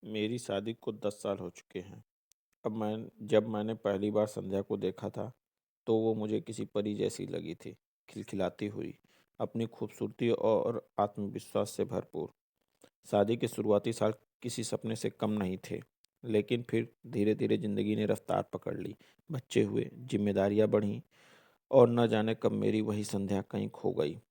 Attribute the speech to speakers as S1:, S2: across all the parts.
S1: मेरी शादी को 10 साल हो चुके हैं। अब जब मैंने पहली बार संध्या को देखा था, तो वो मुझे किसी परी जैसी लगी थी, खिलखिलाती हुई, अपनी खूबसूरती और आत्मविश्वास से भरपूर। शादी के शुरुआती साल किसी सपने से कम नहीं थे, लेकिन फिर धीरे-धीरे ज़िंदगी ने रफ्तार पकड़ ली। बच्चे हुए, जिम्मेदारियाँ बढ़ीं और न जाने कब मेरी वही संध्या कहीं खो गई।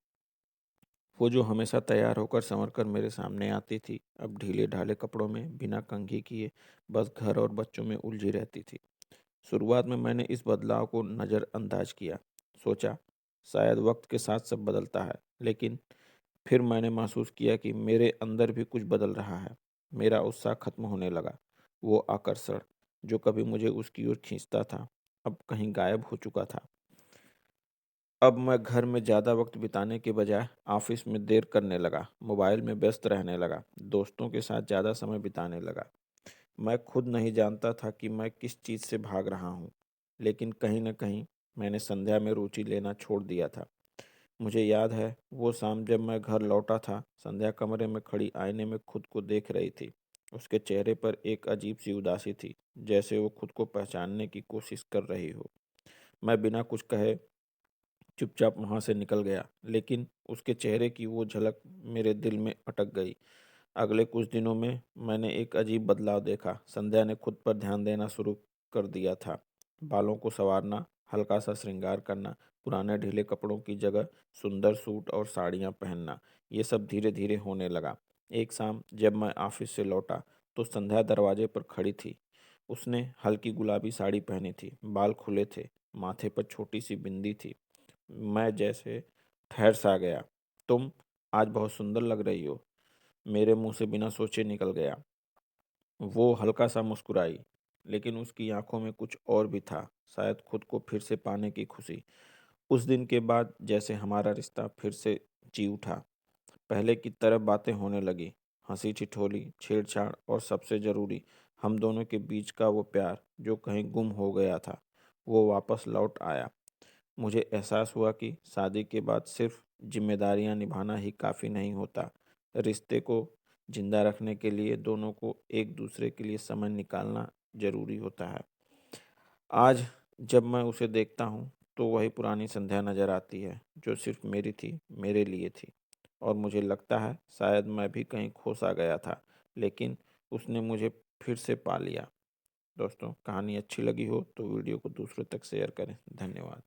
S1: वो जो हमेशा तैयार होकर संवर कर मेरे सामने आती थी, अब ढीले-ढाले कपड़ों में, बिना कंघी किए, बस घर और बच्चों में उलझी रहती थी। शुरुआत में मैंने इस बदलाव को नज़रअंदाज किया। सोचा, शायद वक्त के साथ सब बदलता है। लेकिन फिर मैंने महसूस किया कि मेरे अंदर भी कुछ बदल रहा है। मेरा उत्साह खत्म होने लगा। वो आकर्षण, जो कभी मुझे उसकी ओर खींचता था, अब कहीं गायब हो चुका था। अब मैं घर में ज़्यादा वक्त बिताने के बजाय ऑफिस में देर करने लगा, मोबाइल में व्यस्त रहने लगा, दोस्तों के साथ ज़्यादा समय बिताने लगा। मैं खुद नहीं जानता था कि मैं किस चीज़ से भाग रहा हूँ, लेकिन कहीं न कहीं मैंने संध्या में रुचि लेना छोड़ दिया था। मुझे याद है वो शाम जब मैं घर लौटा था, संध्या कमरे में खड़ी आईने में खुद को देख रही थी। उसके चेहरे पर एक अजीब सी उदासी थी, जैसे वो खुद को पहचानने की कोशिश कर रही हो। मैं बिना कुछ कहे चुपचाप वहाँ से निकल गया, लेकिन उसके चेहरे की वो झलक मेरे दिल में अटक गई। अगले कुछ दिनों में मैंने एक अजीब बदलाव देखा। संध्या ने खुद पर ध्यान देना शुरू कर दिया था। बालों को संवारना, हल्का सा श्रृंगार करना, पुराने ढीले कपड़ों की जगह सुंदर सूट और साड़ियाँ पहनना, ये सब धीरे धीरे होने लगा। एक शाम जब मैं ऑफिस से लौटा, तो संध्या दरवाजे पर खड़ी थी। उसने हल्की गुलाबी साड़ी पहनी थी, बाल खुले थे, माथे पर छोटी सी बिंदी थी। मैं जैसे ठहर सा गया। तुम आज बहुत सुंदर लग रही हो, मेरे मुंह से बिना सोचे निकल गया। वो हल्का सा मुस्कुराई, लेकिन उसकी आंखों में कुछ और भी था, शायद खुद को फिर से पाने की खुशी। उस दिन के बाद जैसे हमारा रिश्ता फिर से जी उठा। पहले की तरह बातें होने लगी, हंसी ठिठोली, छेड़छाड़ और सबसे ज़रूरी, हम दोनों के बीच का वो प्यार जो कहीं गुम हो गया था, वो वापस लौट आया। मुझे एहसास हुआ कि शादी के बाद सिर्फ जिम्मेदारियां निभाना ही काफ़ी नहीं होता। रिश्ते को जिंदा रखने के लिए दोनों को एक दूसरे के लिए समय निकालना ज़रूरी होता है। आज जब मैं उसे देखता हूँ, तो वही पुरानी संध्या नज़र आती है, जो सिर्फ मेरी थी, मेरे लिए थी। और मुझे लगता है शायद मैं भी कहीं खो सा गया था, लेकिन उसने मुझे फिर से पा लिया। दोस्तों, कहानी अच्छी लगी हो तो वीडियो को दूसरों तक शेयर करें। धन्यवाद।